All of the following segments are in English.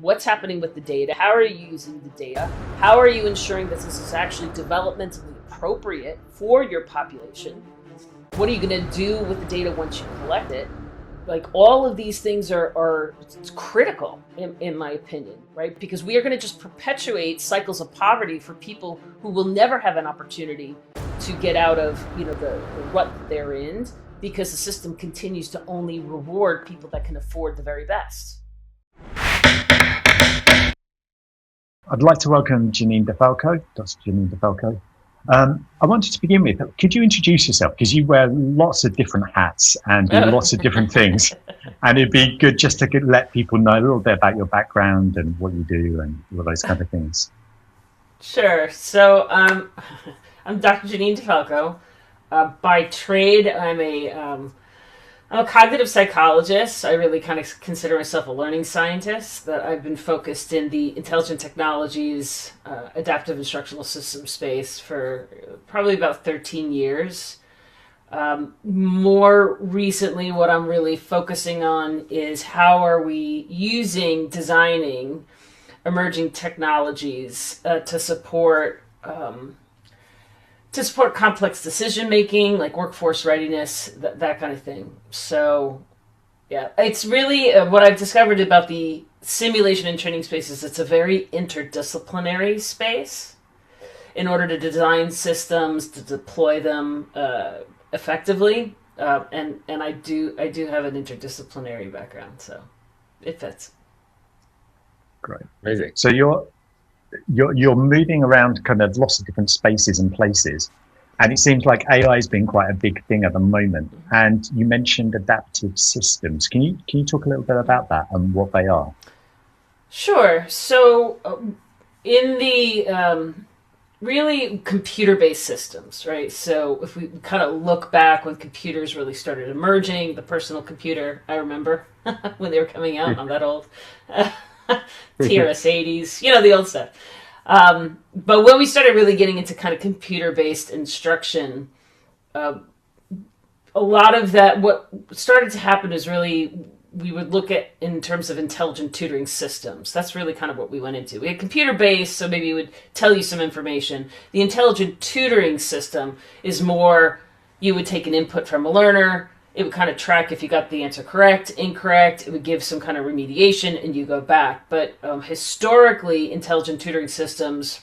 what's happening with the data, how are you using the data, how are you ensuring that this is actually developmentally appropriate for your population, what are you going to do with the data once you collect it. Like, all of these things are critical in my opinion, right? Because we are going to just perpetuate cycles of poverty for people who will never have an opportunity to get out of, the rut that they're in, because the system continues to only reward people that can afford the very best. I'd like to welcome Jeanine DeFalco, Dr. Jeanine DeFalco. I wanted to begin with, could you introduce yourself? Because you wear lots of different hats and do lots of different things. And it'd be good just to let people know a little bit about your background and what you do and all those kind of things. Sure. So I'm Dr. Jeanine DeFalco. By trade, I'm a cognitive psychologist. I really kind of consider myself a learning scientist. That I've been focused in the intelligent technologies, adaptive instructional system space for probably about 13 years. More recently, what I'm really focusing on is how are we designing emerging technologies to support complex decision making, like workforce readiness, that kind of thing. So, yeah, it's really what I've discovered about the simulation and training space is it's a very interdisciplinary space in order to design systems, to deploy them effectively. And I do have an interdisciplinary background, so it fits. Great. Amazing. So you're moving around kind of lots of different spaces and places, and it seems like AI has been quite a big thing at the moment. And you mentioned adaptive systems. Can you talk a little bit about that and what they are? Sure. So in the really computer-based systems, right? So if we kind of look back when computers really started emerging, the personal computer, I remember when they were coming out, I'm that old. TRS-80s, the old stuff. But when we started really getting into kind of computer-based instruction, a lot of that, what started to happen is really we would look at in terms of intelligent tutoring systems. That's really kind of what we went into. We had computer-based, so maybe it would tell you some information. The intelligent tutoring system is more, you would take an input from a learner, it would kind of track if you got the answer correct, incorrect. It would give some kind of remediation, and you go back. But historically, intelligent tutoring systems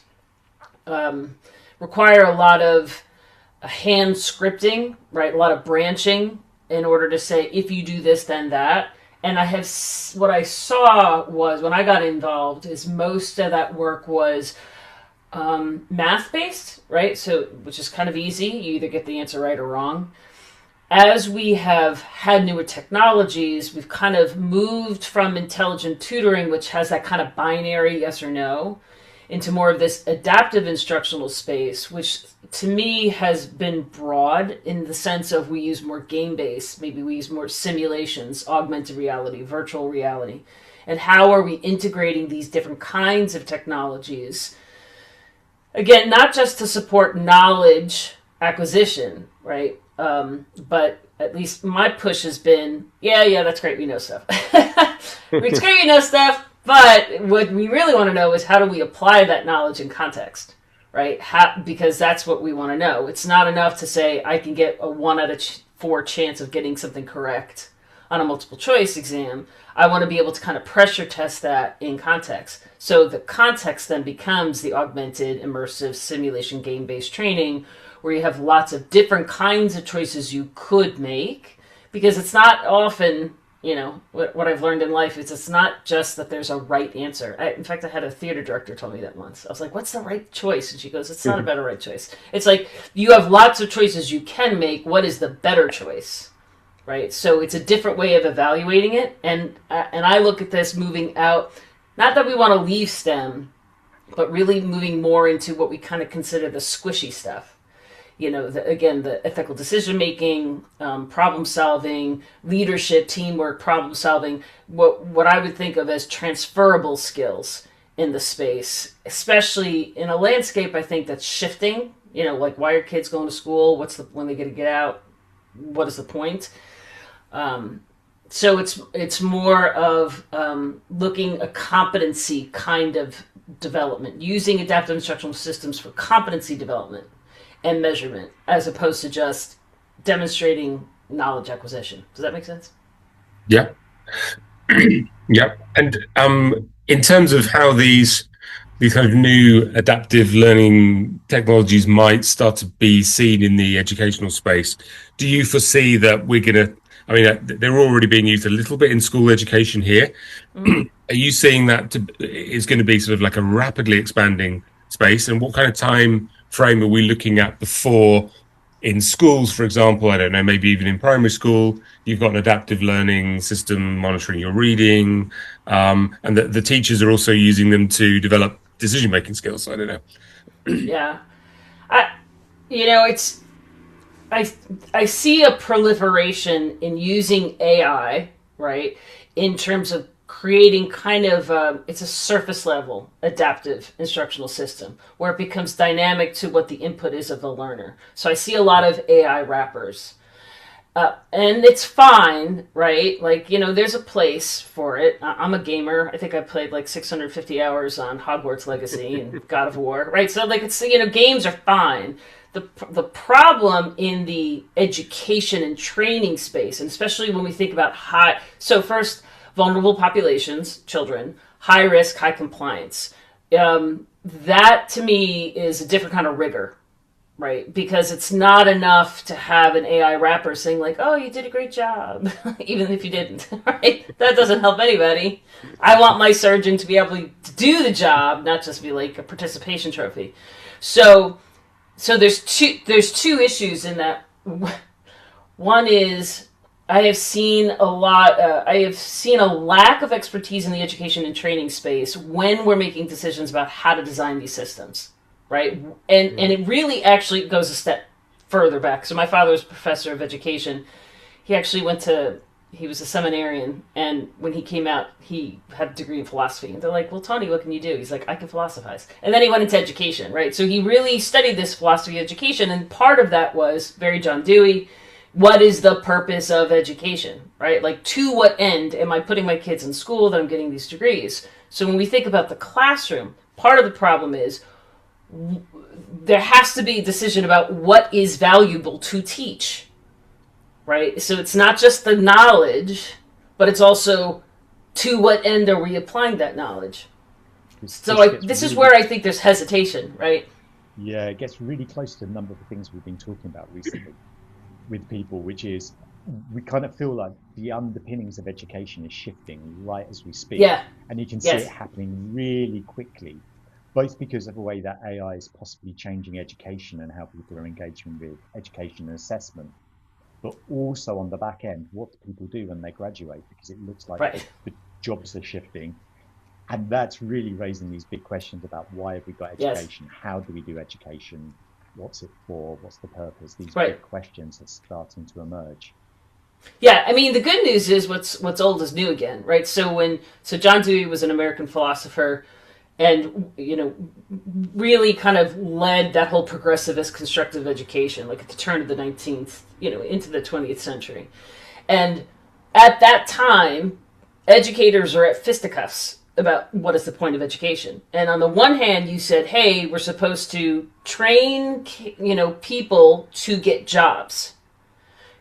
require a lot of hand scripting, right? A lot of branching in order to say, if you do this, then that. And what I saw was, when I got involved, is most of that work was math-based, right? So, which is kind of easy. You either get the answer right or wrong. As we have had newer technologies, we've kind of moved from intelligent tutoring, which has that kind of binary yes or no, into more of this adaptive instructional space, which to me has been broad in the sense of we use more game-based, maybe we use more simulations, augmented reality, virtual reality, and how are we integrating these different kinds of technologies? Again, not just to support knowledge acquisition, right? But at least my push has been, yeah, that's great, we know stuff. It's great we know stuff, but what we really want to know is how do we apply that knowledge in context, right? Because that's what we want to know. It's not enough to say I can get a 1 out of 4 chance of getting something correct on a multiple choice exam. I want to be able to kind of pressure test that in context. So the context then becomes the augmented, immersive, simulation, game-based training, where you have lots of different kinds of choices you could make, because it's not often, what I've learned in life is it's not just that there's a right answer. In fact, I had a theater director tell me that once. I was like, what's the right choice? And she goes, it's not about a right choice. It's like, you have lots of choices you can make. What is the better choice, right? So it's a different way of evaluating it. And I look at this moving out, not that we want to leave STEM, but really moving more into what we kind of consider the squishy stuff. The ethical decision-making, problem-solving, leadership, teamwork, problem-solving, what I would think of as transferable skills in the space, especially in a landscape, I think, that's shifting. Like, why are kids going to school? When they get to get out? What is the point? So it's more of looking a competency kind of development, using adaptive instructional systems for competency development and measurement, as opposed to just demonstrating knowledge acquisition. Does that make sense? Yeah. Yeah. And in terms of how these kind of new adaptive learning technologies might start to be seen in the educational space, do you foresee that we're going to, I mean, they're already being used a little bit in school education here. Mm. Are you seeing that is going to be sort of like a rapidly expanding space? And what kind of time frame are we looking at before in schools, for example, I don't know, maybe even in primary school, you've got an adaptive learning system monitoring your reading, and the teachers are also using them to develop decision-making skills. I don't know. Yeah. I see a proliferation in using AI, right, in terms of creating kind of it's a surface level adaptive instructional system where it becomes dynamic to what the input is of the learner. So I see a lot of AI wrappers. And it's fine, right? Like, there's a place for it. I'm a gamer. I think I played like 650 hours on Hogwarts Legacy and God of War, right? So like it's, games are fine. The problem in the education and training space, and especially when we think about so first, vulnerable populations, children, high risk, high compliance. That to me is a different kind of rigor, right? Because it's not enough to have an AI wrapper saying like, oh, you did a great job, even if you didn't, right? That doesn't help anybody. I want my surgeon to be able to do the job, not just be like a participation trophy. So there's two issues in that. One is I have seen a lack of expertise in the education and training space when we're making decisions about how to design these systems, right? And it really actually goes a step further back. So my father was a professor of education. He actually he was a seminarian, and when he came out, he had a degree in philosophy. And they're like, well, Tony, what can you do? He's like, I can philosophize. And then he went into education, right? So he really studied this philosophy of education, and part of that was very John Dewey. What is the purpose of education, right? Like, to what end am I putting my kids in school that I'm getting these degrees? So when we think about the classroom, part of the problem is there has to be a decision about what is valuable to teach, right? So it's not just the knowledge, but it's also to what end are we applying that knowledge? This is where I think there's hesitation, right? Yeah, it gets really close to a number of the things we've been talking about recently with people, which is we kind of feel like the underpinnings of education is shifting right as we speak. Yeah. And you can see it happening really quickly, both because of the way that AI is possibly changing education and how people are engaging with education and assessment, but also on the back end, what do people do when they graduate? Because it looks like the jobs are shifting. And that's really raising these big questions about why have we got education? Yes. How do we do education? What's it for? What's the purpose? These big questions are starting to emerge. Yeah, I mean, the good news is what's old is new again, right? So John Dewey was an American philosopher, and really kind of led that whole progressivist constructive education, like at the turn of the 19th, into the 20th century. And at that time, educators are at fisticuffs about what is the point of education. And on the one hand, you said, hey, we're supposed to train, people to get jobs.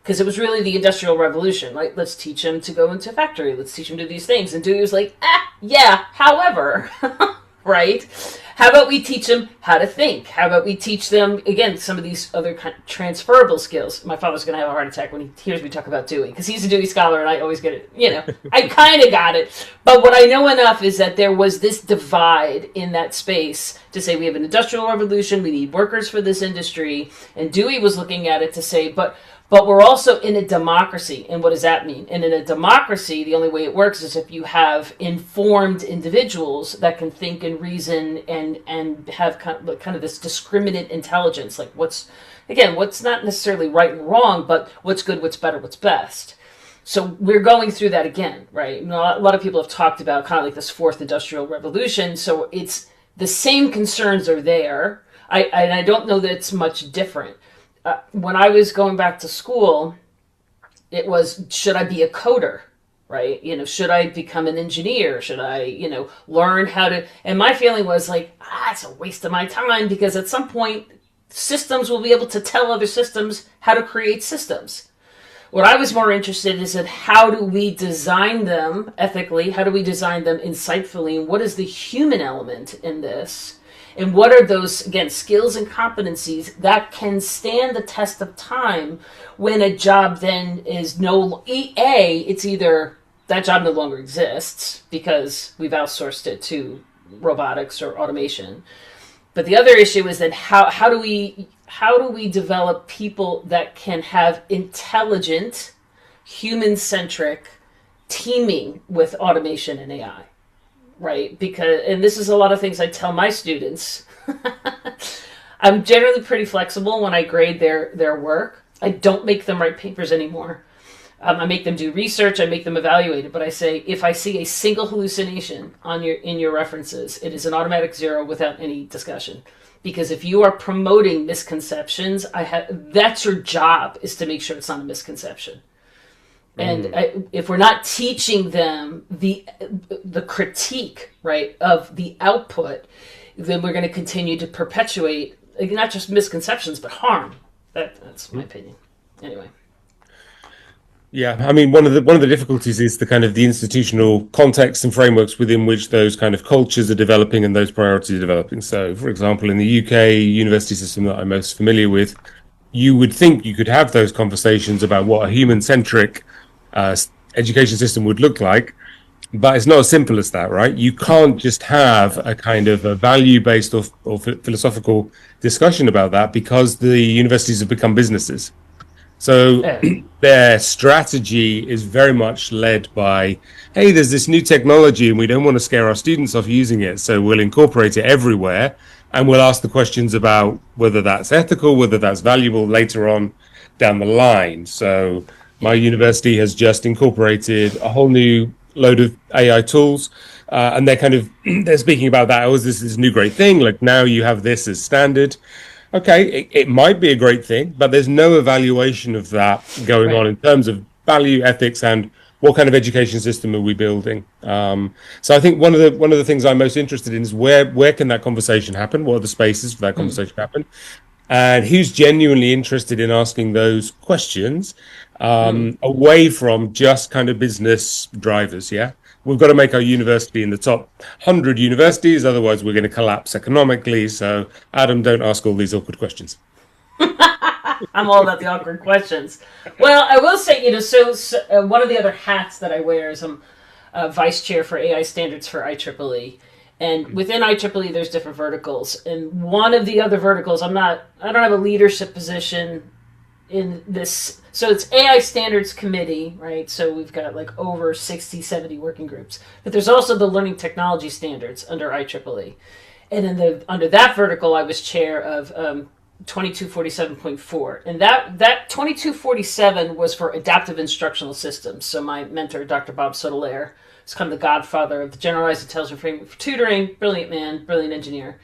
Because it was really the Industrial Revolution. Like, let's teach them to go into a factory. Let's teach them to do these things. And Dewey was like, yeah, however, right? How about we teach them how to think? How about we teach them, again, some of these other kind of transferable skills? My father's going to have a heart attack when he hears me talk about Dewey, because he's a Dewey scholar, and I always get it, I kind of got it. But what I know enough is that there was this divide in that space to say we have an industrial revolution, we need workers for this industry, and Dewey was looking at it to say, but we're also in a democracy. And what does that mean? And in a democracy, the only way it works is if you have informed individuals that can think and reason and have kind of this discriminate intelligence. Like what's not necessarily right and wrong, but what's good, what's better, what's best. So we're going through that again, right? A lot of people have talked about kind of like this fourth industrial revolution. So it's the same concerns are there. I don't know that it's much different. When I was going back to school, it was, should I be a coder? right? Should I become an engineer? Should I, learn how to, and my feeling was like, it's a waste of my time, because at some point systems will be able to tell other systems how to create systems. What I was more interested in is in how do we design them ethically? How do we design them insightfully? And what is the human element in this? And what are those, again, skills and competencies that can stand the test of time when a job then is it's either that job no longer exists because we've outsourced it to robotics or automation. But the other issue is that how do we develop people that can have intelligent, human-centric teaming with automation and AI, right? And this is a lot of things I tell my students. I'm generally pretty flexible when I grade their work. I don't make them write papers anymore. I make them do research. I make them evaluate it. But I say, if I see a single hallucination in your references, it is an automatic 0 without any discussion. Because if you are promoting misconceptions, that's your job, is to make sure it's not a misconception. And if we're not teaching them the critique, right, of the output, then we're going to continue to perpetuate not just misconceptions but harm. That's my opinion. Anyway. Yeah, I mean, one of the difficulties is the kind of the institutional context and frameworks within which those kind of cultures are developing and those priorities are developing. So, for example, in the UK university system that I'm most familiar with, you would think you could have those conversations about what a human-centric education system would look like, but it's not as simple as that, right? You can't just have a kind of a value-based or philosophical discussion about that, because the universities have become businesses. So their strategy is very much led by, hey, there's this new technology and we don't want to scare our students off using it, so we'll incorporate it everywhere, and we'll ask the questions about whether that's ethical, whether that's valuable later on down the line. So my university has just incorporated a whole new load of AI tools, and they're speaking about that. Oh, this is a new great thing. Like, now you have this as standard. Okay, it might be a great thing, but there's no evaluation of that going on in terms of value, ethics, and what kind of education system are we building. So I think one of the things I'm most interested in is where can that conversation happen? What are the spaces for that conversation to happen? And who's genuinely interested in asking those questions away from just kind of business drivers, yeah? We've got to make our university in the top 100 universities, otherwise we're going to collapse economically. So, Adam, don't ask all these awkward questions. I'm all about the awkward questions. Well, I will say, so one of the other hats that I wear is I'm vice chair for AI standards for IEEE. And within IEEE, there's different verticals. And one of the other verticals, I don't have a leadership position in this. So it's AI Standards Committee, right? So we've got like over 60, 70 working groups. But there's also the Learning Technology Standards under IEEE. And under that vertical, I was chair of 2247.4. And that 2247 was for adaptive instructional systems. So my mentor, Dr. Bob Sotomayor, is kind of the godfather of the Generalized Intelligent Framework for Tutoring. Brilliant man, brilliant engineer.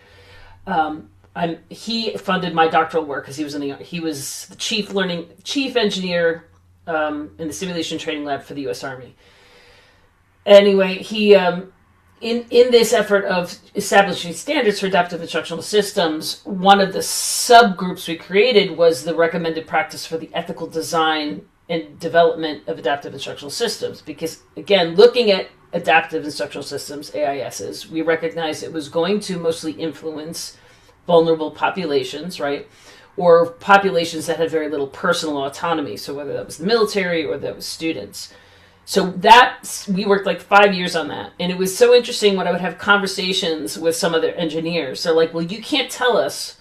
He funded my doctoral work because he was the chief engineer in the simulation training lab for the U.S. Army. Anyway, he in this effort of establishing standards for adaptive instructional systems, one of the subgroups we created was the recommended practice for the ethical design and development of adaptive instructional systems. Because again, looking at adaptive instructional systems, AISs, we recognized it was going to mostly influence vulnerable populations, right? Or populations that had very little personal autonomy. So whether that was the military or that was students. So we worked like 5 years on that. And it was so interesting when I would have conversations with some other engineers. They're like, well, you can't tell us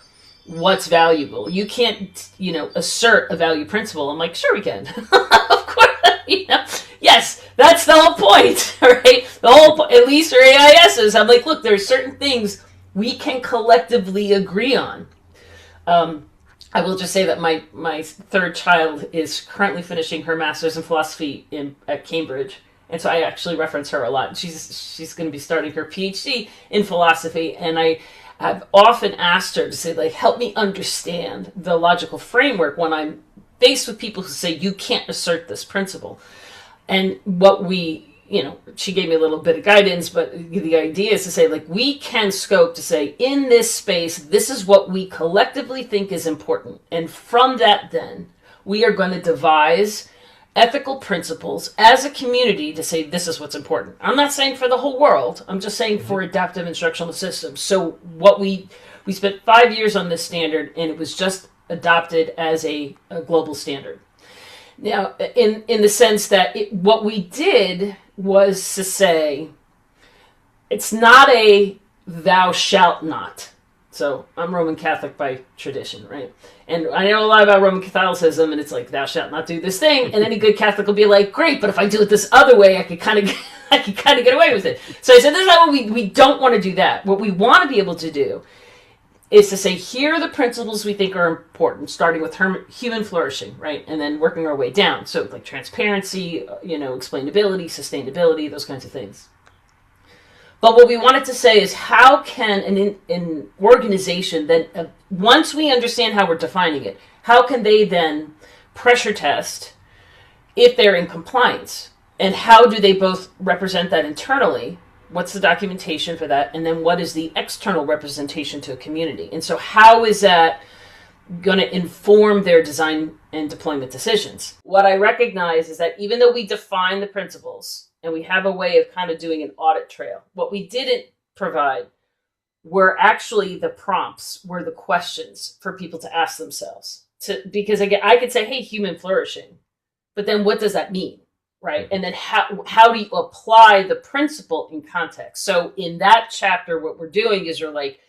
what's valuable. You can't, assert a value principle. I'm like, sure we can. Of course, yes, that's the whole point, right? The whole point, at least for AISs, I'm like, look, there's certain things we can collectively agree on. I will just say that my third child is currently finishing her master's in philosophy at Cambridge, and so I actually reference her a lot. She's going to be starting her PhD in philosophy, and I've often asked her to say, like, help me understand the logical framework when I'm faced with people who say you can't assert this principle. And what we, she gave me a little bit of guidance, but the idea is to say, like, we can scope to say, in this space, this is what we collectively think is important. And from that, then, we are going to devise ethical principles as a community to say, this is what's important. I'm not saying for the whole world. I'm just saying for adaptive instructional systems. So what we spent 5 years on this standard, and it was just adopted as a global standard. Now, in the sense that what we did was to say, it's not a thou shalt not. So I'm Roman Catholic by tradition, right? And I know a lot about Roman Catholicism, and it's like, thou shalt not do this thing. And any good Catholic will be like, great, but if I do it this other way, I could kind of get away with it. So I said, this is not what we don't want to do that. What we want to be able to do is to say, here are the principles we think are important, starting with human flourishing, right? And then working our way down. So like transparency, explainability, sustainability, those kinds of things. But what we wanted to say is, how can an organization then, once we understand how we're defining it, how can they then pressure test if they're in compliance? And how do they both represent that internally? What's the documentation for that? And then what is the external representation to a community? And so how is that going to inform their design and deployment decisions? What I recognize is that even though we define the principles and we have a way of kind of doing an audit trail, what we didn't provide were actually the prompts, were the questions for people to ask themselves. Because again, I could say, hey, human flourishing, but then what does that mean? Right. And then how do you apply the principle in context? So in that chapter, what we're doing is we're like,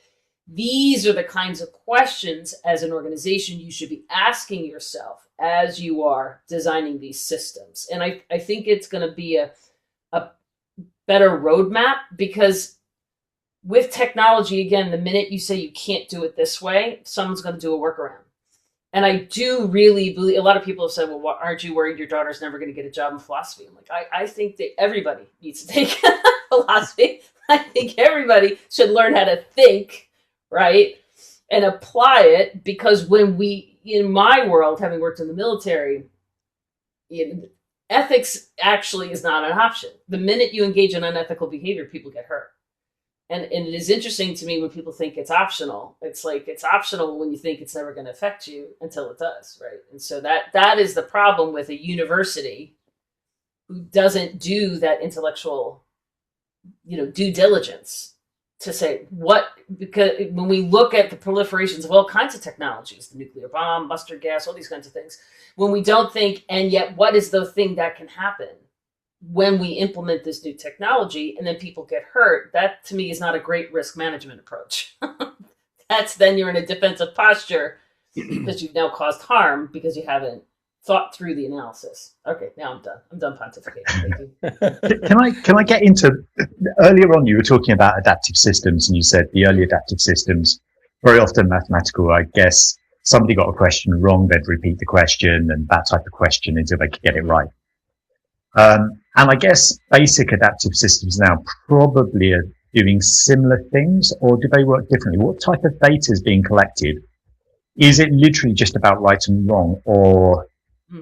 these are the kinds of questions as an organization you should be asking yourself as you are designing these systems. And I think it's going to be a better roadmap, because with technology, again, the minute you say you can't do it this way, someone's going to do a workaround. And I do really believe, a lot of people have said, well, aren't you worried your daughter's never going to get a job in philosophy? I'm like, I think that everybody needs to take philosophy. I think everybody should learn how to think, right? And apply it, because when in my world, having worked in the military, ethics actually is not an option. The minute you engage in unethical behavior, people get hurt. And it is interesting to me when people think it's optional. It's like, it's optional when you think it's never going to affect you until it does, right? And so that is the problem with a university who doesn't do that intellectual, due diligence to say because when we look at the proliferations of all kinds of technologies, the nuclear bomb, mustard gas, all these kinds of things, when we don't think, and yet what is the thing that can happen when we implement this new technology and then people get hurt, that to me is not a great risk management approach. Then you're in a defensive posture because you've now caused harm because you haven't thought through the analysis. Okay, now I'm done. I'm done pontificating. Thank you. Can I get into, earlier on you were talking about adaptive systems, and you said the early adaptive systems, very often mathematical, I guess. Somebody got a question wrong, they'd repeat the question and that type of question until they could get it right. And I guess basic adaptive systems now probably are doing similar things, or do they work differently? What type of data is being collected? Is it literally just about right and wrong, or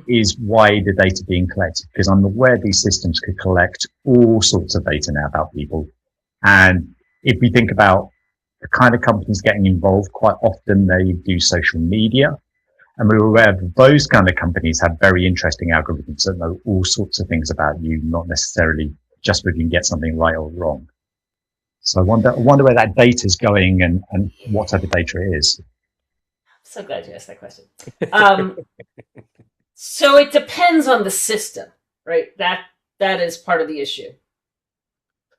is wider data being collected? Because I'm aware these systems could collect all sorts of data now about people. And if we think about the kind of companies getting involved, quite often they do social media. And we're aware that those kind of companies have very interesting algorithms that know all sorts of things about you, not necessarily just whether you can get something right or wrong. So I wonder where that data is going and what type of data it is. I'm so glad you asked that question. So it depends on the system, right? That is part of the issue.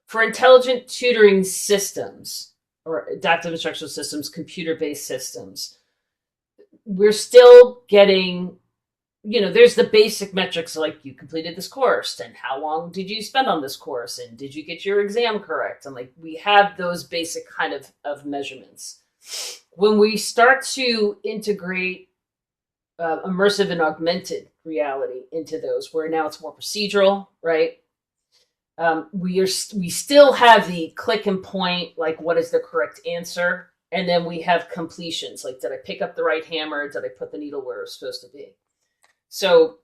For intelligent tutoring systems or adaptive instructional systems, computer-based systems, we're still getting, there's the basic metrics like you completed this course and how long did you spend on this course and did you get your exam correct? And like we have those basic kind of measurements. When we start to integrate immersive and augmented reality into those, where now it's more procedural, right? We still have the click and point, like what is the correct answer? And then we have completions, like did I pick up the right hammer? Did I put the needle where it was supposed to be? So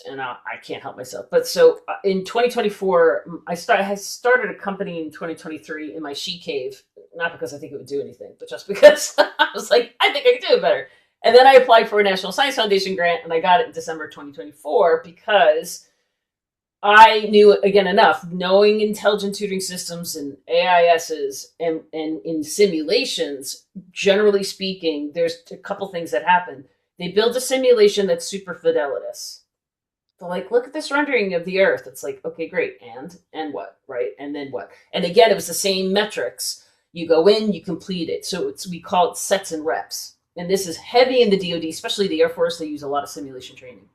and I can't help myself. But so in 2024, I started a company in 2023 in my she cave, not because I think it would do anything, but just because I was like, I think I can do it better. And then I applied for a National Science Foundation grant, and I got it in December 2024 because I knew, again, enough, knowing intelligent tutoring systems and AISs and in simulations, generally speaking, there's a couple things that happen. They build a simulation that's super fidelitous. They're like, look at this rendering of the Earth. It's like, okay, great. And what, right? And then what? And again, it was the same metrics. You go in, you complete it. So we call it sets and reps. And this is heavy in the DoD, especially the Air Force. They use a lot of simulation training.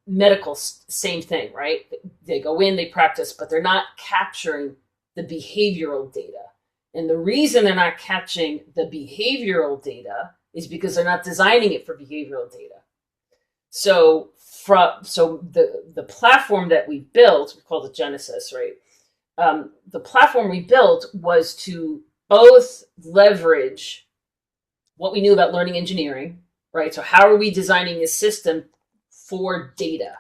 Medical, same thing, right? They go in, they practice, but they're not capturing the behavioral data. And the reason they're not catching the behavioral data is because they're not designing it for behavioral data. So the platform that we built, we called it Genesis, right? The platform we built was to both leverage what we knew about learning engineering, right? So how are we designing a system for data?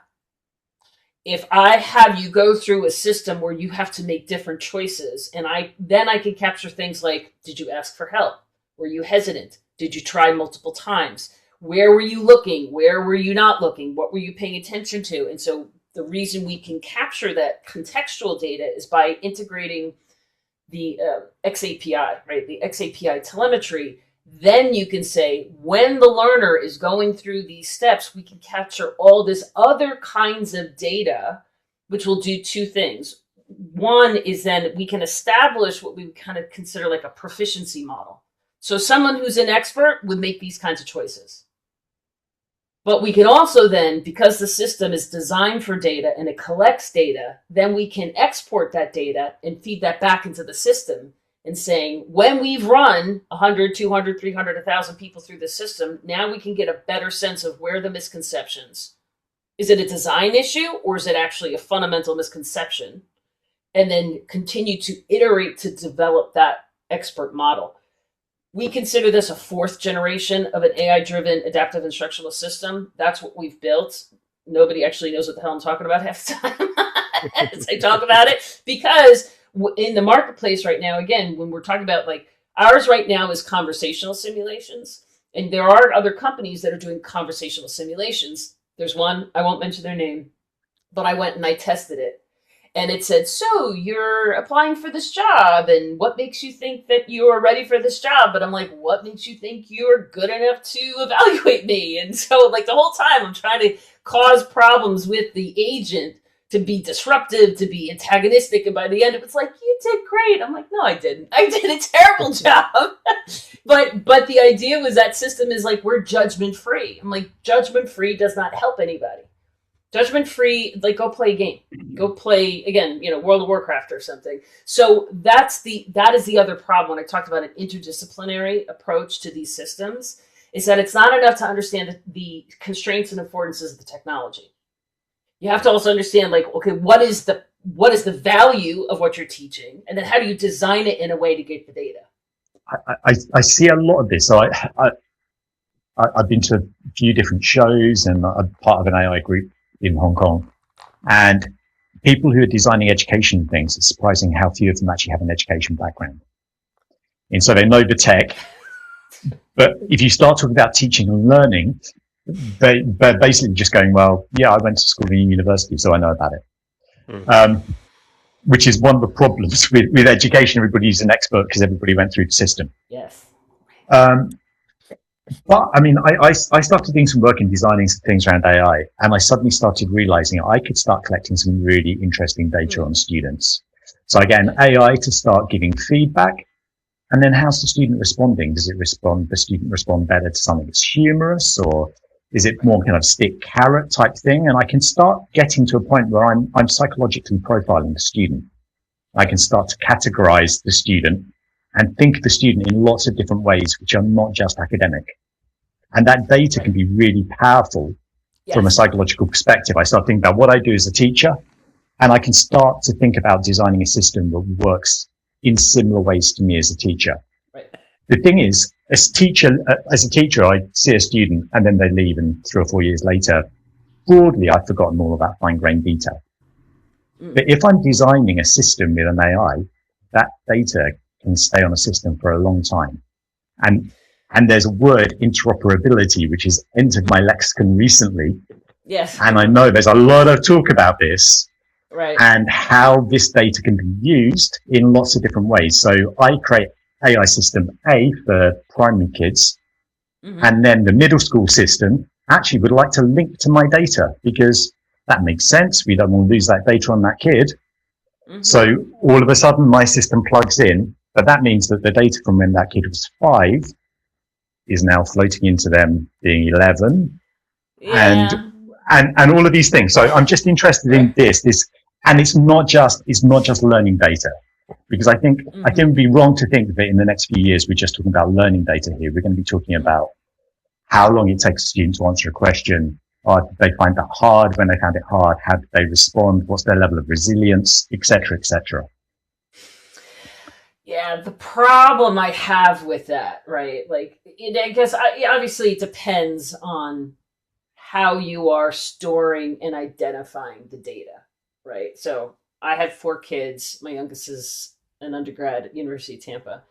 If I have you go through a system where you have to make different choices, and I can capture things like, did you ask for help? Were you hesitant? Did you try multiple times? Where were you looking? Where were you not looking? What were you paying attention to? And so the reason we can capture that contextual data is by integrating the XAPI, right? The XAPI telemetry. Then you can say, when the learner is going through these steps, we can capture all this other kinds of data, which will do two things. One is then we can establish what we kind of consider like a proficiency model. So someone who's an expert would make these kinds of choices. But we can also then, because the system is designed for data and it collects data, then we can export that data and feed that back into the system and saying, when we've run 100, 200, 300, 1,000 people through the system, now we can get a better sense of where the misconceptions. Is it a design issue or is it actually a fundamental misconception? And then continue to iterate to develop that expert model. We consider this a fourth generation of an AI-driven adaptive instructional system. That's what we've built. Nobody actually knows what the hell I'm talking about half the time as I talk about it, because in the marketplace right now, again, when we're talking about like ours right now is conversational simulations, and there are other companies that are doing conversational simulations. There's one, I won't mention their name, but I went and I tested it. And it said, so you're applying for this job, and what makes you think that you are ready for this job? But I'm like, what makes you think you're good enough to evaluate me? And so like the whole time I'm trying to cause problems with the agent to be disruptive, to be antagonistic. And by the end, it was like, you did great. I'm like, no, I didn't. I did a terrible job. But the idea was that system is like, we're judgment free. I'm like, judgment free does not help anybody. Judgment free, like go play a game, go play again, World of Warcraft or something. So that is the other problem. When I talked about an interdisciplinary approach to these systems, is that it's not enough to understand the constraints and affordances of the technology. You have to also understand, like, okay, what is the value of what you're teaching, and then how do you design it in a way to get the data? I see a lot of this. So I've been to a few different shows, and I'm part of an AI group in Hong Kong, and people who are designing education things, it's surprising how few of them actually have an education background. And so they know the tech, but if you start talking about teaching and learning, they're basically just going, well, yeah, I went to school and university, so I know about it. Which is one of the problems with education. Everybody's an expert because everybody went through the system. Yes. But I mean, I started doing some work in designing some things around AI, and I suddenly started realizing I could start collecting some really interesting data on students. So again, AI to start giving feedback, and then how's the student responding? Does the student respond better to something that's humorous, or is it more kind of stick carrot type thing? And I can start getting to a point where I'm psychologically profiling the student. I can start to categorize the student and think of the student in lots of different ways, which are not just academic. And that data can be really powerful from a psychological perspective. I start thinking about what I do as a teacher, and I can start to think about designing a system that works in similar ways to me as a teacher. Right. The thing is, as a teacher, I see a student and then they leave, and 3 or 4 years later, broadly, I've forgotten all about fine-grained detail. But if I'm designing a system with an AI, that data can stay on a system for a long time. And there's a word, interoperability, which has entered my lexicon recently. Yes. And I know there's a lot of talk about this. Right. And how this data can be used in lots of different ways. So I create AI system A for primary kids, and then the middle school system actually would like to link to my data because that makes sense. We don't want to lose that data on that kid. So all of a sudden my system plugs in, but that means that the data from when that kid was 5 is now floating into them being 11. Yeah. And all of these things. So I'm just interested in this, and it's not just learning data, because I think it would be wrong to think that in the next few years we're just talking about learning data here. We're going to be talking about how long it takes a student to answer a question. Did they find that hard? When they found it hard, how did they respond? What's their level of resilience, etc., etc. Yeah, the problem I have with that, right? Like, I guess obviously it depends on how you are storing and identifying the data, right? So I had 4 kids. My youngest is an undergrad at University of Tampa.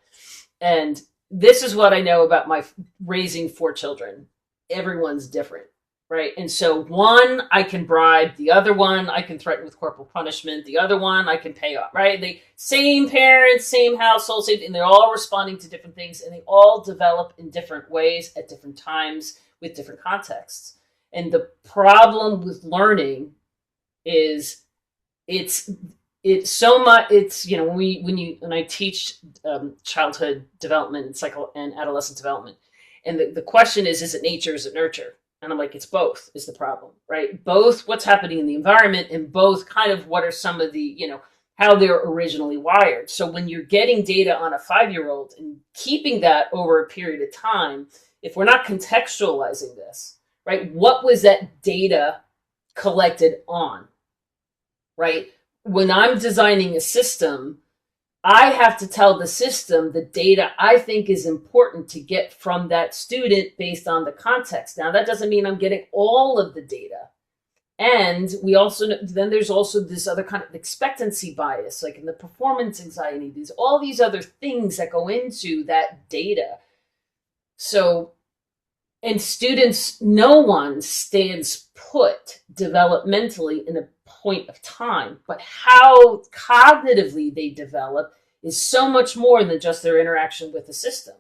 And this is what I know about my raising 4 children. Everyone's different, right? And so one, I can bribe. The other one, I can threaten with corporal punishment. The other one, I can pay off, right? They same parents, same household, and they're all responding to different things, and they all develop in different ways at different times with different contexts. And the problem with learning is it's so much. It's, you know, when I teach childhood development and adolescent development, and the question is it nature, is it nurture? And I'm like, it's both is the problem, right? Both what's happening in the environment and both kind of what are some of the, you know, how they're originally wired. So when you're getting data on a 5-year-old and keeping that over a period of time, if we're not contextualizing this, right? What was that data collected on, right? When I'm designing a system, I have to tell the system the data I think is important to get from that student based on the context. Now, that doesn't mean I'm getting all of the data. And we also, then there's also this other kind of expectancy bias, like in the performance anxiety, all these other things that go into that data. So, and students, no one stands put developmentally in a point of time, but how cognitively they develop is so much more than just their interaction with the system,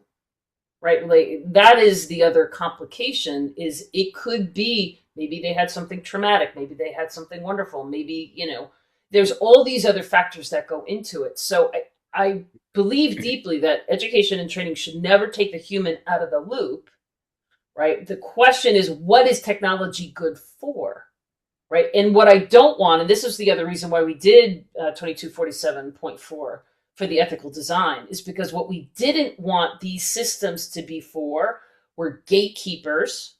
right? Like, that is the other complication. Is it could be maybe they had something traumatic, maybe they had something wonderful, maybe, you know, there's all these other factors that go into it. So I believe deeply that education and training should never take the human out of the loop. Right? The question is, what is technology good for? Right? And what I don't want, and this is the other reason why we did 2247.4 for the ethical design, is because what we didn't want these systems to be for were gatekeepers,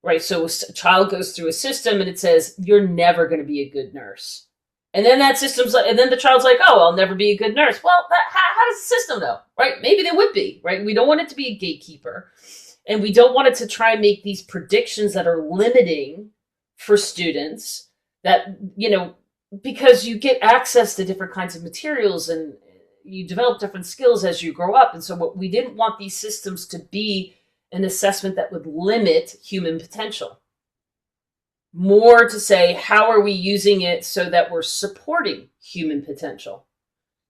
right? So a child goes through a system and it says, you're never going to be a good nurse. And then that system's like, and then the child's like, oh, I'll never be a good nurse. Well, how does the system know? Right? Maybe they would be, right? We don't want it to be a gatekeeper. And we don't want it to try and make these predictions that are limiting for students that, you know, because you get access to different kinds of materials and you develop different skills as you grow up. And so what we didn't want these systems to be an assessment that would limit human potential. More to say, how are we using it so that we're supporting human potential?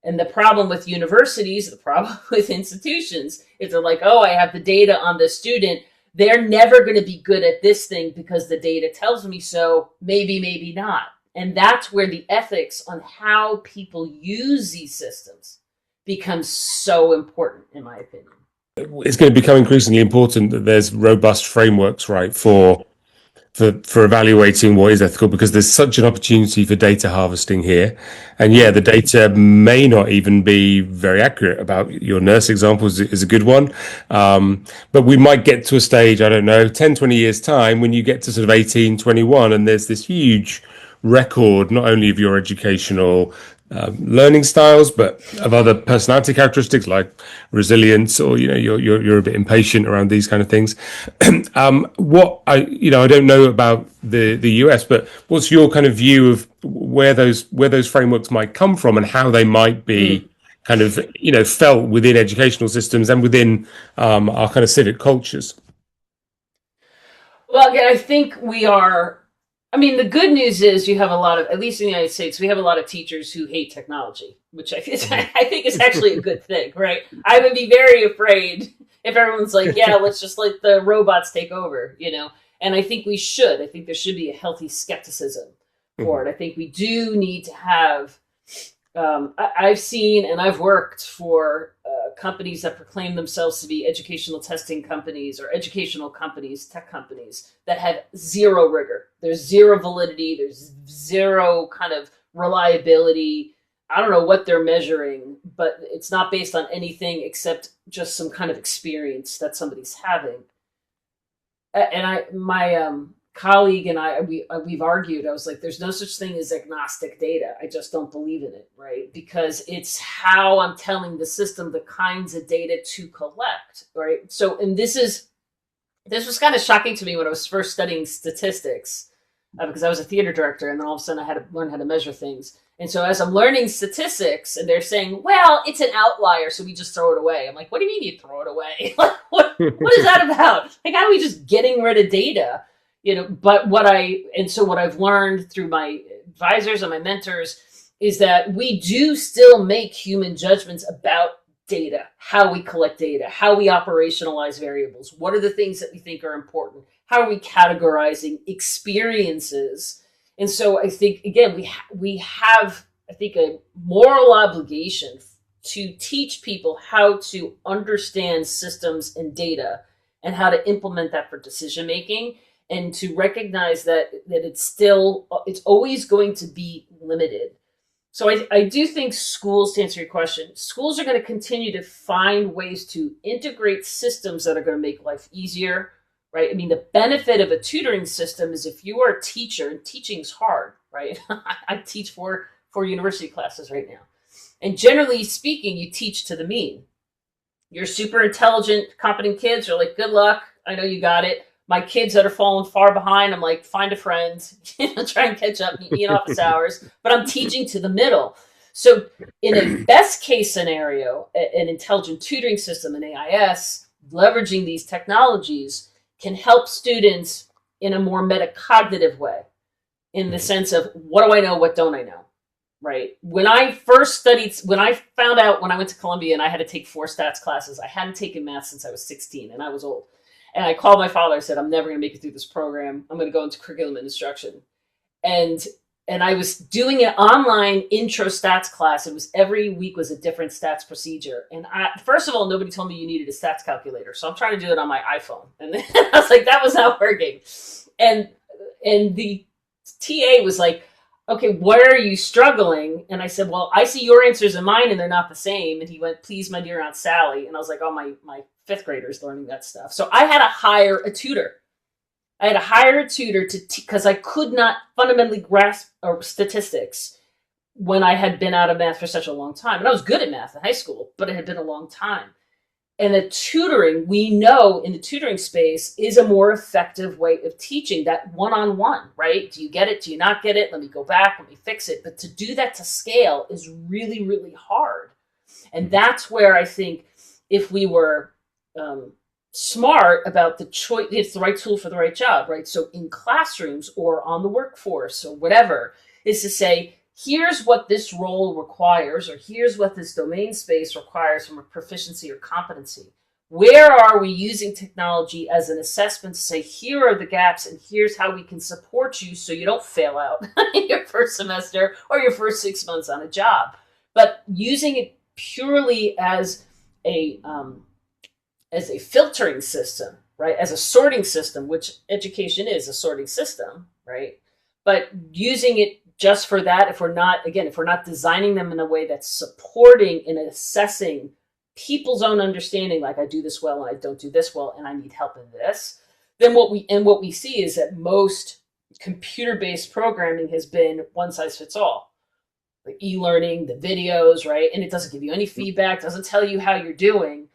And the problem with universities, the problem with institutions, is they're like, oh, I have the data on the student. They're never going to be good at this thing because the data tells me so. Maybe, maybe not. And that's where the ethics on how people use these systems becomes so important, in my opinion. It's going to become increasingly important that there's robust frameworks, right, for evaluating what is ethical, because there's such an opportunity for data harvesting here. And yeah, the data may not even be very accurate. About your nurse example is a good one. But we might get to a stage, I don't know, 10, 20 years time when you get to sort of 18, 21, and there's this huge record, not only of your educational learning styles, but of other personality characteristics like resilience, or you're a bit impatient around these kind of things. I don't know about the US, but what's your kind of view of where those frameworks might come from and how they might be kind of felt within educational systems and within our kind of civic cultures? Well, again, I think the good news is you have a lot of, at least in the United States, we have a lot of teachers who hate technology, which I think is actually a good thing, right? I would be very afraid if everyone's like, yeah, let's just let the robots take over, And I think we should. I think there should be a healthy skepticism for it. I think we do need to have, I've seen and I've worked for companies that proclaim themselves to be educational testing companies or educational companies, tech companies that have zero rigor. There's zero validity. There's zero kind of reliability. I don't know what they're measuring, but it's not based on anything except just some kind of experience that somebody's having. And my colleague and we've argued. I was like, there's no such thing as agnostic data. I just don't believe in it, right? Because it's how I'm telling the system the kinds of data to collect, right? So, and this was kind of shocking to me when I was first studying statistics, because I was a theater director, and then all of a sudden I had to learn how to measure things. And so as I'm learning statistics, and they're saying, well, it's an outlier, so we just throw it away. I'm like, what do you mean you throw it away? what is that about? Like, how are we just getting rid of data? But what I've learned through my advisors and my mentors is that we do still make human judgments about data, how we collect data, how we operationalize variables. What are the things that we think are important? How are we categorizing experiences? And so I think, again, we have, I think, a moral obligation to teach people how to understand systems and data and how to implement that for decision making, and to recognize that it's always going to be limited. So I do think schools, to answer your question, schools are going to continue to find ways to integrate systems that are going to make life easier, right? I mean, the benefit of a tutoring system is if you are a teacher, and teaching's hard, right? I teach four university classes right now. And generally speaking, you teach to the mean. Your super intelligent, competent kids are like, good luck. I know you got it. My kids that are falling far behind, I'm like, find a friend, try and catch up, meet me in office hours. But I'm teaching to the middle. So in a best case scenario, an intelligent tutoring system, an AIS, leveraging these technologies can help students in a more metacognitive way, in the sense of, what do I know, what don't I know, right? When I found out when I went to Columbia and I had to take 4 stats classes, I hadn't taken math since I was 16 and I was old. And I called my father. I said, I'm never going to make it through this program. I'm going to go into curriculum and instruction. And I was doing an online intro stats class. It was every week was a different stats procedure. And first of all, nobody told me you needed a stats calculator. So I'm trying to do it on my iPhone. And then I was like, that was not working. And the TA was like, okay, where are you struggling? And I said, well, I see your answers and mine, and they're not the same. And he went, please, my dear Aunt Sally. And I was like, oh, my 5th graders learning that stuff. So I had to hire a tutor. Because I could not fundamentally grasp statistics when I had been out of math for such a long time. And I was good at math in high school, but it had been a long time. And the tutoring, we know in the tutoring space, is a more effective way of teaching, that one-on-one, right? Do you get it? Do you not get it? Let me go back, let me fix it. But to do that to scale is really, really hard. And that's where I think if we were smart about the choice, it's the right tool for the right job, right? So in classrooms or on the workforce or whatever, is to say, here's what this role requires, or here's what this domain space requires from a proficiency or competency. Where are we using technology as an assessment to say, here are the gaps and here's how we can support you so you don't fail out in your first semester or your first 6 months on a job. But using it purely as a filtering system, right? As a sorting system, which education is a sorting system, right? But using it just for that, if we're not designing them in a way that's supporting and assessing people's own understanding, like I do this well and I don't do this well and I need help in this, then what we see is that most computer-based programming has been one size fits all. the e-learning, the videos, right? And it doesn't give you any feedback, doesn't tell you how you're doing.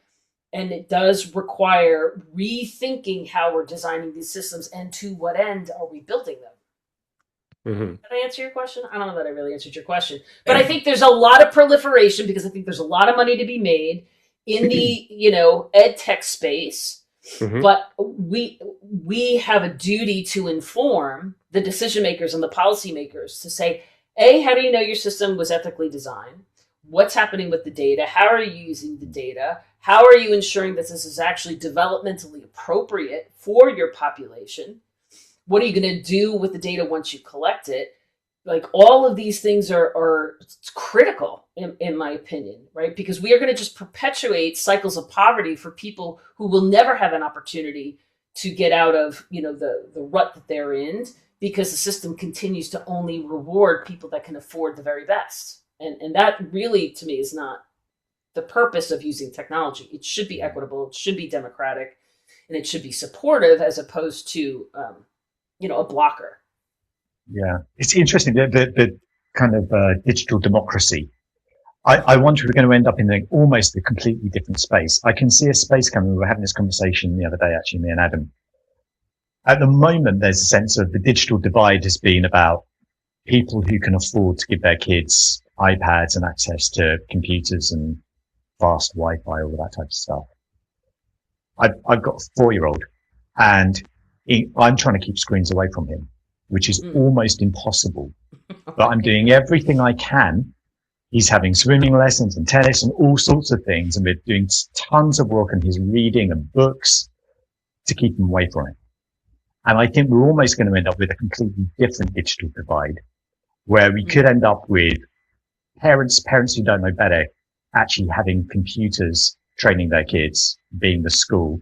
And it does require rethinking how we're designing these systems and to what end are we building them. Mm-hmm. Did I answer your question? I don't know that I really answered your question, but I think there's a lot of proliferation because I think there's a lot of money to be made in the, ed tech space. Mm-hmm. But we have a duty to inform the decision makers and the policymakers to say, A, how do you know your system was ethically designed? What's happening with the data? How are you using the data? How are you ensuring that this is actually developmentally appropriate for your population? What are you going to do with the data once you collect it? Like all of these things are critical in my opinion, right? Because we are going to just perpetuate cycles of poverty for people who will never have an opportunity to get out of, the rut that they're in, because the system continues to only reward people that can afford the very best. And that really, to me, is not the purpose of using technology. It should be equitable, it should be democratic, and it should be supportive as opposed to, a blocker. Yeah, it's interesting the kind of digital democracy. I wonder if we're going to end up in almost a completely different space. I can see a space coming. We were having this conversation the other day, actually, me and Adam. At the moment, there's a sense of the digital divide has been about people who can afford to give their kids iPads and access to computers and fast Wi-Fi, all that type of stuff. I've got a 4-year-old, and I'm trying to keep screens away from him, which is almost impossible. But I'm doing everything I can. He's having swimming lessons and tennis and all sorts of things, and we're doing tons of work on his reading and books to keep him away from it. And I think we're almost going to end up with a completely different digital divide, where we could end up with parents who don't know better actually having computers training their kids, being the school,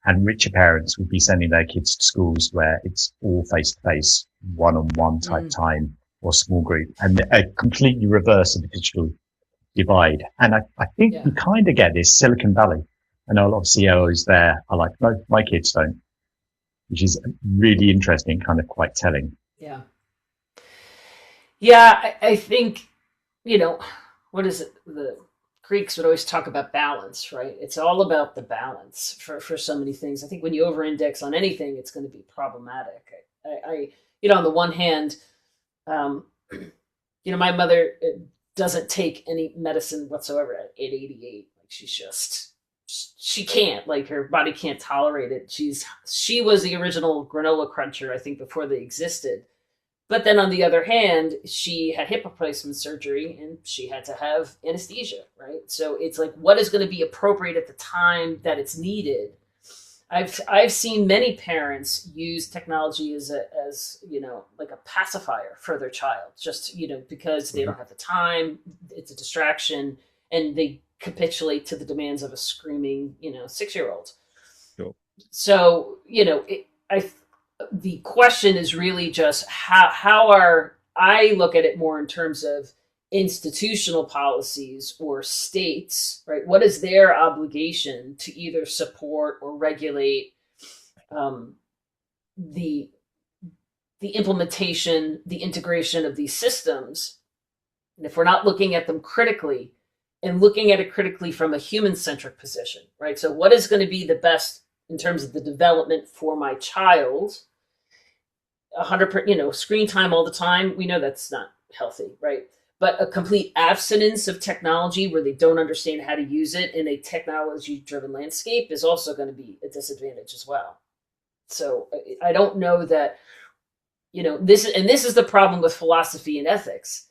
and richer parents would be sending their kids to schools where it's all face-to-face, one-on-one type time or small group, and a completely reverse of the digital divide. And I think we kind of get this Silicon Valley. I know a lot of CEOs there are like, no, my kids don't, which is really interesting, kind of quite telling. Yeah. Yeah, I think, what is it? The Greeks would always talk about balance, right? It's all about the balance for so many things. I think when you over-index on anything, it's going to be problematic. I on the one hand, my mother doesn't take any medicine whatsoever at 88. Like she can't, like her body can't tolerate it. She was the original granola cruncher, I think, before they existed. But then on the other hand, she had hip replacement surgery and she had to have anesthesia, right? So it's like, what is going to be appropriate at the time that it's needed? I've seen many parents use technology as like a pacifier for their child, just, because they don't have the time, it's a distraction, and they capitulate to the demands of a screaming, 6-year-old. Sure. So, the question is really just I look at it more in terms of institutional policies or states, right? What is their obligation to either support or regulate the implementation, the integration of these systems? And if we're not looking at them critically and looking at it critically from a human-centric position, right? So what is going to be the best in terms of the development for my child? 100%, screen time all the time, we know that's not healthy, right? But a complete abstinence of technology where they don't understand how to use it in a technology-driven landscape is also going to be a disadvantage as well. So I don't know that, this is the problem with philosophy and ethics.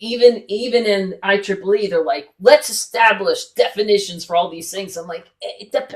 Even in IEEE, they're like, let's establish definitions for all these things. I'm like,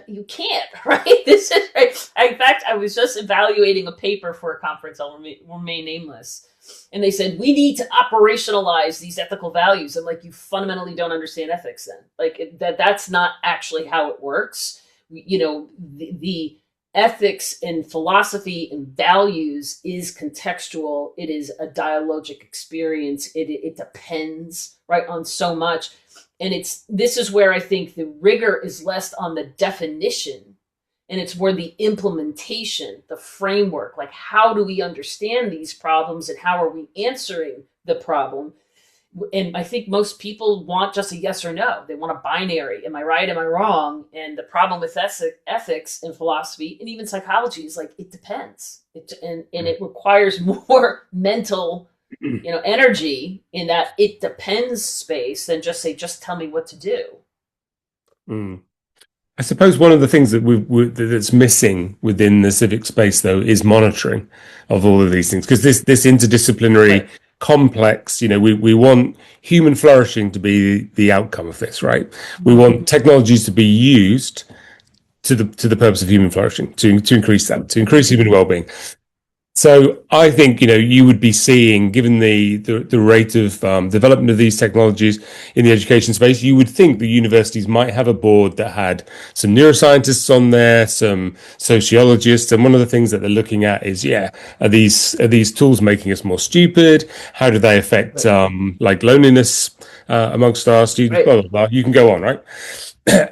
you can't, right? This is right. In fact, I was just evaluating a paper for a conference. I'll remain nameless. And they said, we need to operationalize these ethical values. I'm like, you fundamentally don't understand ethics then. Like that's not actually how it works. The ethics and philosophy and values is contextual. It is a dialogic experience. It depends, right, on so much. And this is where I think the rigor is less on the definition, and it's where the implementation, the framework, like how do we understand these problems and how are we answering the problem, And I think most people want just a yes or no. They want a binary. Am I right? Am I wrong? And the problem with ethics and philosophy and even psychology is like, it depends. And it requires more mental, energy in that it depends space than just say, just tell me what to do. I suppose one of the things that that's missing within the civic space, though, is monitoring of all of these things, because this interdisciplinary complex, we want human flourishing to be the outcome of this, right? We want technologies to be used to the purpose of human flourishing, to increase human well-being. So I think, you would be seeing, given the rate of development of these technologies in the education space, you would think the universities might have a board that had some neuroscientists on there, some sociologists. And one of the things that they're looking at is, are these tools making us more stupid? How do they affect like loneliness amongst our students? Right. Blah, blah, blah. You can go on, right?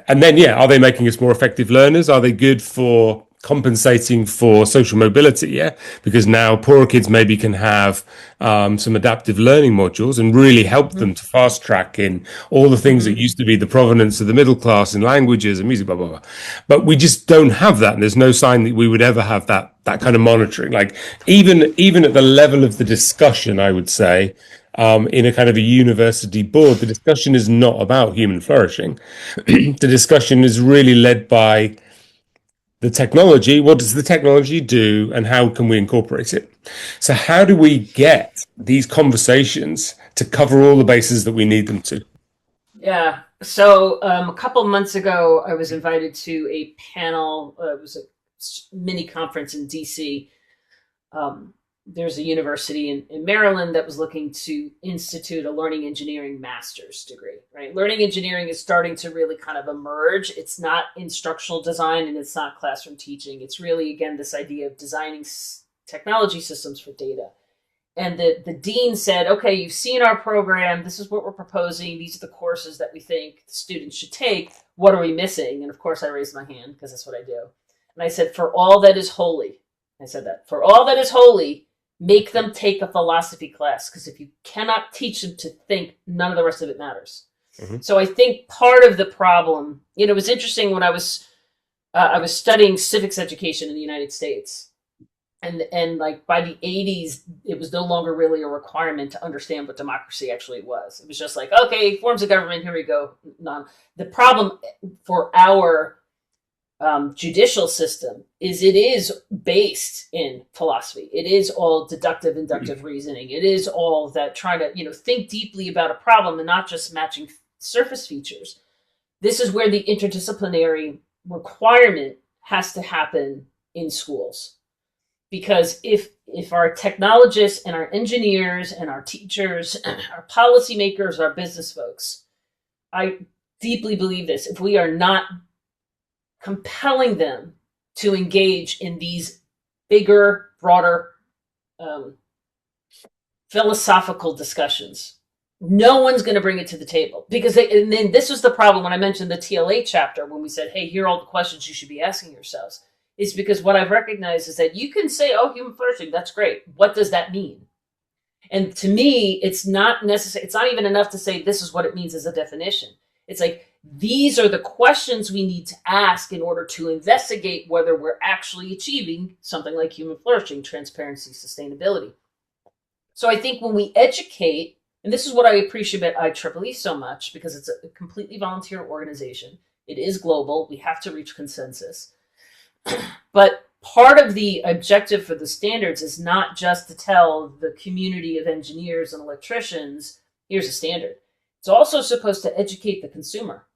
And then, are they making us more effective learners? Are they good for compensating for social mobility? Because now poorer kids maybe can have some adaptive learning modules and really help them to fast track in all the things that used to be the provenance of the middle class in languages and music, blah, blah, blah. But we just don't have that. And there's no sign that we would ever have that kind of monitoring. Like even at the level of the discussion, I would say, in a kind of a university board, the discussion is not about human flourishing. The discussion is really led by the technology. What does the technology do, and how can we incorporate it? So how do we get these conversations to cover all the bases that we need them to? Yeah. So a couple months ago, I was invited to a panel. It was a mini conference in DC. There's a university in Maryland that was looking to institute a learning engineering master's degree, right? Learning engineering is starting to really kind of emerge. It's not instructional design and it's not classroom teaching. It's really, again, this idea of designing technology systems for data. And the dean said, okay, you've seen our program. This is what we're proposing. These are the courses that we think the students should take. What are we missing? And of course, I raised my hand because that's what I do. And I said, for all that is holy, I said that, for all that is holy, make them take a philosophy class, because if you cannot teach them to think, none of the rest of it matters. So I think part of the problem, it was interesting when I was studying civics education in the United States, and like by the 80s, it was no longer really a requirement to understand what democracy actually was. It was just like, okay, forms of government, here we go. The problem for our judicial system is it is based in philosophy. It is all deductive, inductive reasoning. It is all that trying to, think deeply about a problem and not just matching surface features. This is where the interdisciplinary requirement has to happen in schools. Because if our technologists and our engineers and our teachers, our policymakers, our business folks, I deeply believe this, if we are not compelling them to engage in these bigger, broader philosophical discussions, no one's going to bring it to the table. And then this was the problem when I mentioned the TLA chapter, when we said, hey, here are all the questions you should be asking yourselves, is because what I've recognized is that you can say, oh, human flourishing, that's great. What does that mean? And to me, it's not necessary. It's not even enough to say this is what it means as a definition. It's like, these are the questions we need to ask in order to investigate whether we're actually achieving something like human flourishing, transparency, sustainability. So I think when we educate, and this is what I appreciate about IEEE so much, because it's a completely volunteer organization. It is global. We have to reach consensus. But part of the objective for the standards is not just to tell the community of engineers and electricians, here's a standard. It's also supposed to educate the consumer,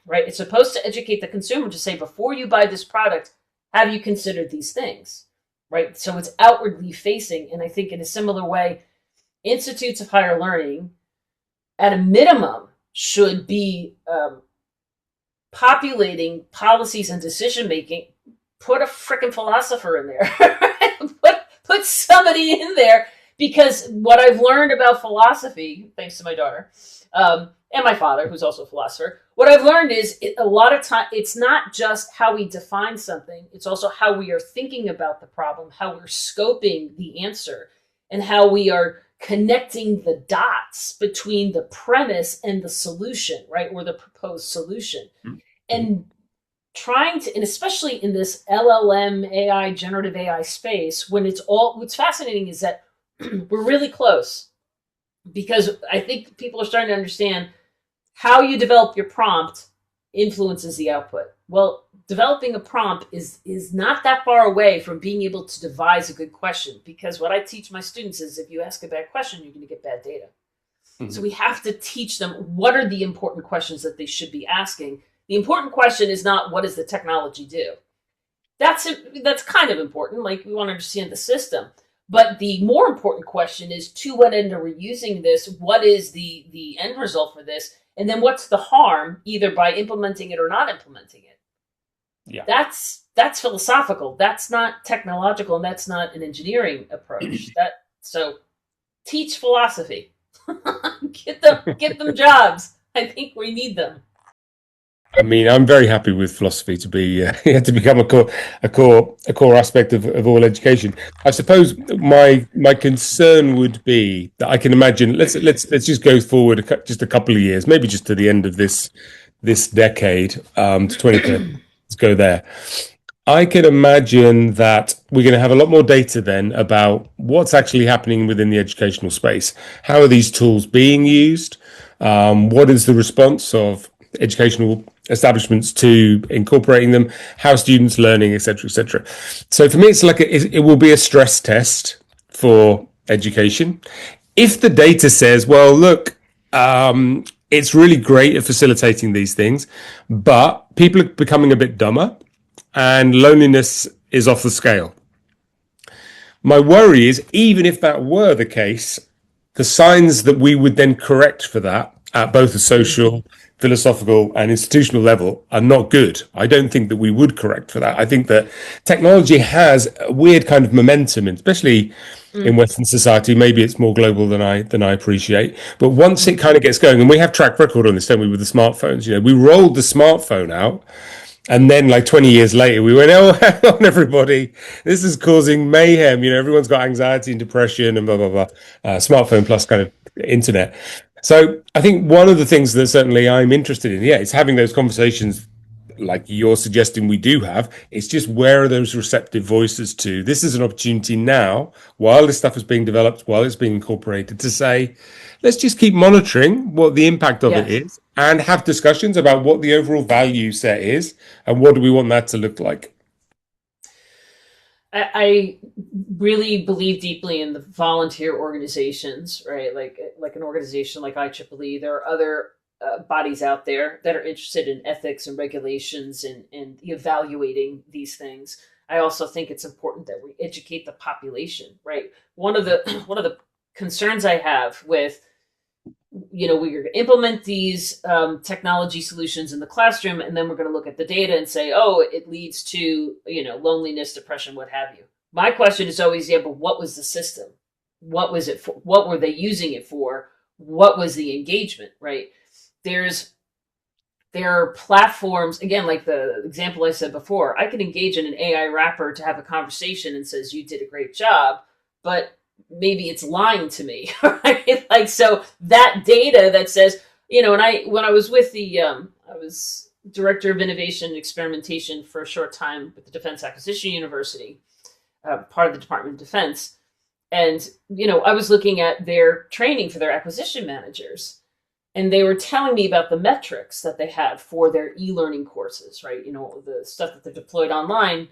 right? It's supposed to educate the consumer to say, before you buy this product, have you considered these things, right? So it's outwardly facing. And I think in a similar way, institutes of higher learning, at a minimum, should be populating policies and decision-making. Put a freaking philosopher in there. put somebody in there, because what I've learned about philosophy, thanks to my daughter, and my father, who's also a philosopher, what I've learned is a lot of time, it's not just how we define something, it's also how we are thinking about the problem, how we're scoping the answer, and how we are connecting the dots between the premise and the solution, right? Or the proposed solution. Mm-hmm. And trying to, and especially in this LLM AI, generative AI space, when what's fascinating is that we're really close, because I think people are starting to understand how you develop your prompt influences the output. Well, developing a prompt is not that far away from being able to devise a good question, because what I teach my students is if you ask a bad question, you're going to get bad data. Mm-hmm. So we have to teach them what are the important questions that they should be asking. The important question is not what does the technology do? That's kind of important. Like, we want to understand the system. But the more important question is, to what end are we using this? What is the end result for this? And then what's the harm, either by implementing it or not implementing it? Yeah. That's philosophical. That's not technological, and that's not an engineering approach. So teach philosophy. Get them jobs. I think we need them. I mean, I'm very happy with philosophy to be to become a core aspect of all education. I suppose my concern would be that I can imagine. Let's just go forward just a couple of years, maybe just to the end of this decade, to 2030. Let's go there. I can imagine that we're going to have a lot more data then about what's actually happening within the educational space. How are these tools being used? What is the response of educational establishments to incorporating them? How are students learning, etc., etc. So for me, it's like it will be a stress test for education. If the data says, well, look, it's really great at facilitating these things, but people are becoming a bit dumber, and loneliness is off the scale. My worry is, even if that were the case, the signs that we would then correct for that at both a social, philosophical, and institutional level are not good. I don't think that we would correct for that. I think that technology has a weird kind of momentum, especially in Western society. Maybe it's more global than I appreciate. But once it kind of gets going, and we have track record on this, don't we, with the smartphones? You know, we rolled the smartphone out, and then like 20 years later, we went, oh, hang on, everybody, this is causing mayhem. You know, everyone's got anxiety and depression and blah, blah, blah. Smartphone plus kind of internet. So I think one of the things that certainly I'm interested in, is having those conversations like you're suggesting we do have. It's just, where are those receptive voices to? This is an opportunity now, while this stuff is being developed, while it's being incorporated, to say, let's just keep monitoring what the impact of it is, and have discussions about what the overall value set is and what do we want that to look like. I really believe deeply in the volunteer organizations, right? Like an organization like IEEE. There are other bodies out there that are interested in ethics and regulations and evaluating these things. I also think it's important that we educate the population, right? One of the concerns I have with, we're going to implement these technology solutions in the classroom, and then we're going to look at the data and say, oh, it leads to, loneliness, depression, what have you. My question is always, but what was the system? What was it for? What were they using it for? What was the engagement, right? There are platforms, again, like the example I said before, I could engage in an AI wrapper to have a conversation and says, you did a great job, but maybe it's lying to me, right? Like, so that data that says, when I was with I was director of innovation and experimentation for a short time with the Defense Acquisition University, part of the Department of Defense. And, I was looking at their training for their acquisition managers, and they were telling me about the metrics that they had for their e-learning courses, right? The stuff that they're deployed online.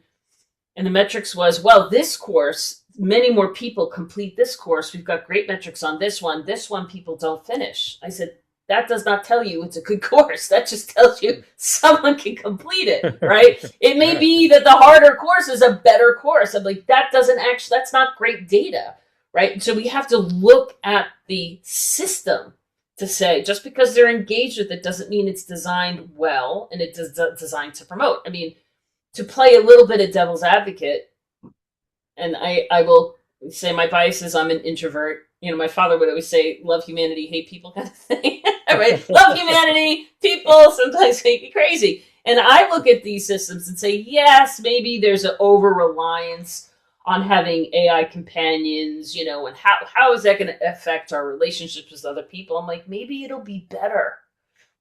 And the metrics was, well, this course, many more people complete this course. We've got great metrics on this one. This one, people don't finish. I said, that does not tell you it's a good course. That just tells you someone can complete it, right? It may be that the harder course is a better course. I'm like, that's not great data, right? So we have to look at the system to say, just because they're engaged with it doesn't mean it's designed well and it's designed to promote. I mean, to play a little bit of devil's advocate, and I will say my bias is I'm an introvert. My father would always say, love humanity, hate people kind of thing. Right? Love humanity, people sometimes make me crazy. And I look at these systems and say, yes, maybe there's an over-reliance on having AI companions, and how is that going to affect our relationships with other people? I'm like, maybe it'll be better,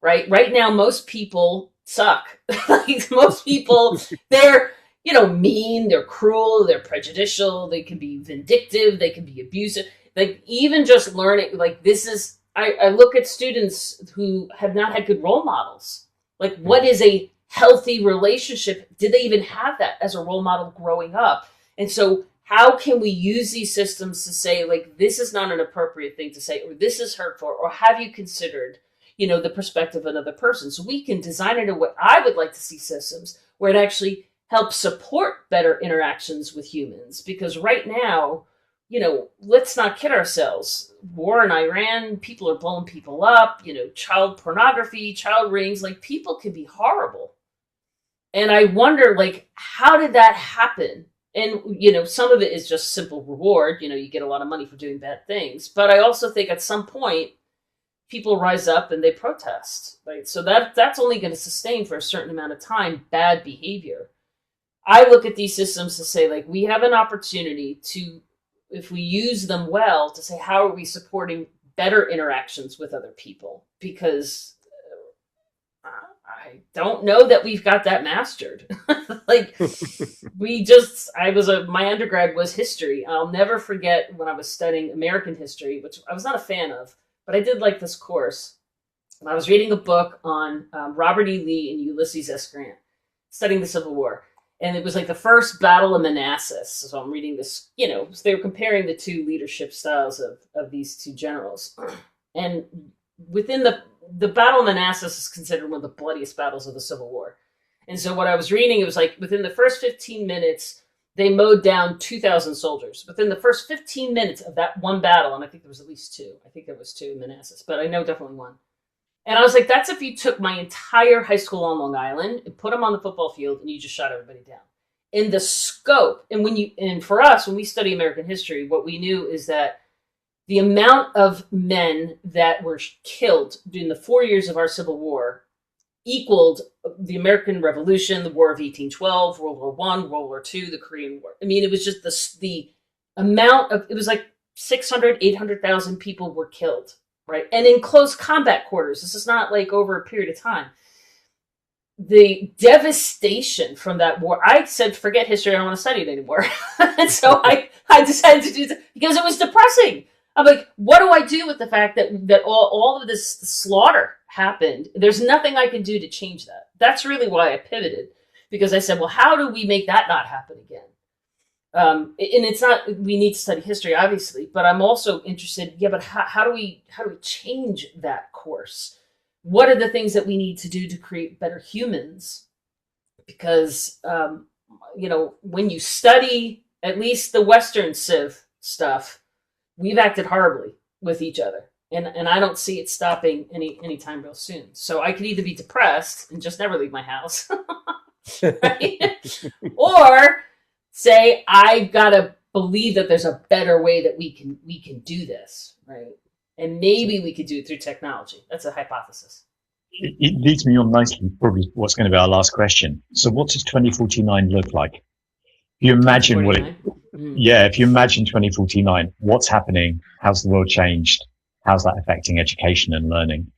right? Right now, most people suck. Like most people, they're, mean, they're cruel, they're prejudicial, they can be vindictive, they can be abusive. Like even just learning, like this is, I look at students who have not had good role models. Like what is a healthy relationship? Did they even have that as a role model growing up? And so how can we use these systems to say, like, this is not an appropriate thing to say, or this is hurtful, or have you considered, the perspective of another person? So we can design it in what I would like to see systems where it actually helps support better interactions with humans. Because right now, let's not kid ourselves. War in Iran, people are blowing people up, child pornography, child rings, like people can be horrible. And I wonder, like, how did that happen? And, some of it is just simple reward. You get a lot of money for doing bad things. But I also think at some point, people rise up and they protest, right? So that's only going to sustain for a certain amount of time bad behavior. I look at these systems to say, like, we have an opportunity to, if we use them well, to say, how are we supporting better interactions with other people? Because I don't know that we've got that mastered. Like my undergrad was history. I'll never forget when I was studying American history, which I was not a fan of, but I did like this course. And I was reading a book on Robert E. Lee and Ulysses S. Grant, studying the Civil War. And it was like the first battle of Manassas. So I'm reading this, so they were comparing the two leadership styles of these two generals. And within the Battle of Manassas is considered one of the bloodiest battles of the Civil War. And so what I was reading, it was like within the first 15 minutes, they mowed down 2,000 soldiers. Within the first 15 minutes of that one battle, and I think there was at least two. I think there was two in Manassas, but I know definitely one. And I was like, that's if you took my entire high school on Long Island and put them on the football field and you just shot everybody down. In the scope, and for us, when we study American history, what we knew is that the amount of men that were killed during the 4 years of our Civil War equaled the American Revolution, the War of 1812, World War I, World War II, the Korean War. I mean, it was just the amount of, it was like 600, 800,000 people were killed, right? And in close combat quarters. This is not like over a period of time. The devastation from that war, I said, forget history, I don't want to study it anymore. And so I decided to do that because it was depressing. I'm like, what do I do with the fact that all of this slaughter happened? There's nothing I can do to change that. That's really why I pivoted, because I said, well, how do we make that not happen again? And it's not, we need to study history, obviously, but I'm also interested, but how do we change that course? What are the things that we need to do to create better humans? Because, when you study at least the Western Civ stuff, we've acted horribly with each other. And I don't see it stopping anytime real soon. So I could either be depressed and just never leave my house, right? Or say, I've got to believe that there's a better way that we can do this, right? And maybe we could do it through technology. That's a hypothesis. It leads me on nicely, probably what's going to be our last question. So what does 2049 look like? If you imagine if you imagine 2049, what's happening? How's the world changed? How's that affecting education and learning?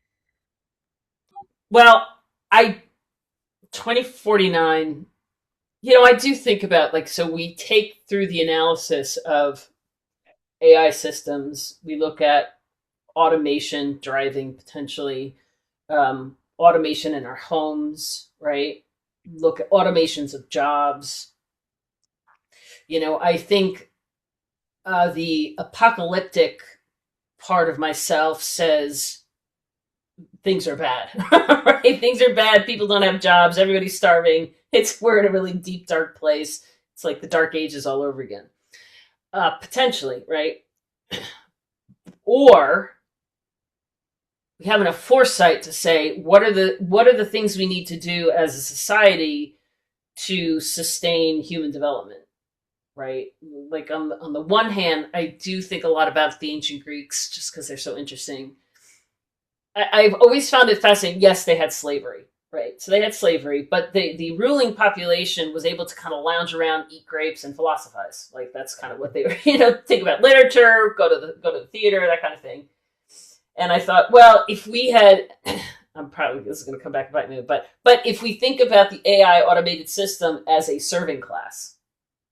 Well, 2049, I do think about, so we take through the analysis of AI systems. We look at automation driving potentially automation in our homes, right? Look at automations of jobs. I think the apocalyptic part of myself says things are bad, right? Things are bad. People don't have jobs. Everybody's starving. We're in a really deep, dark place. It's like the Dark Ages all over again. Potentially, right? Or we have enough foresight to say, what are the things we need to do as a society to sustain human development? Right? Like on the one hand, I do think a lot about the ancient Greeks just because they're so interesting. I've always found it fascinating. Yes, they had slavery, Right. So they had slavery, but the ruling population was able to kind of lounge around, eat grapes, and philosophize. Like that's kind of what they were, think about literature, go to the theater, that kind of thing. And I thought, well, if we had, I'm probably, this is going to come back and bite me, but if we think about the AI automated system as a serving class,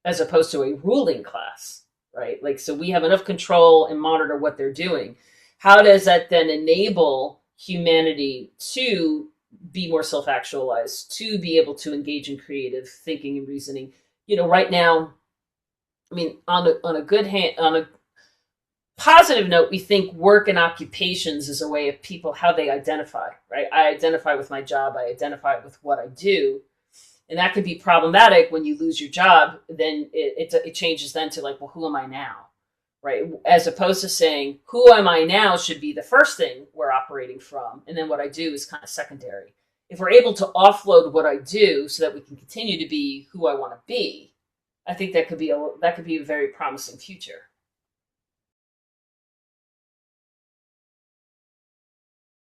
as opposed to a ruling class, right? Like, so we have enough control and monitor what they're doing. How does that then enable humanity to be more self-actualized, to be able to engage in creative thinking and reasoning? Right now, I mean, on a positive note, we think work and occupations is a way of people, how they identify, right? I identify with my job. I identify with what I do. And that could be problematic when you lose your job. Then it changes then to like, well, who am I now? Right? As opposed to saying, who am I now should be the first thing we're operating from. And then what I do is kind of secondary. If we're able to offload what I do so that we can continue to be who I want to be, I think that could be a very promising future.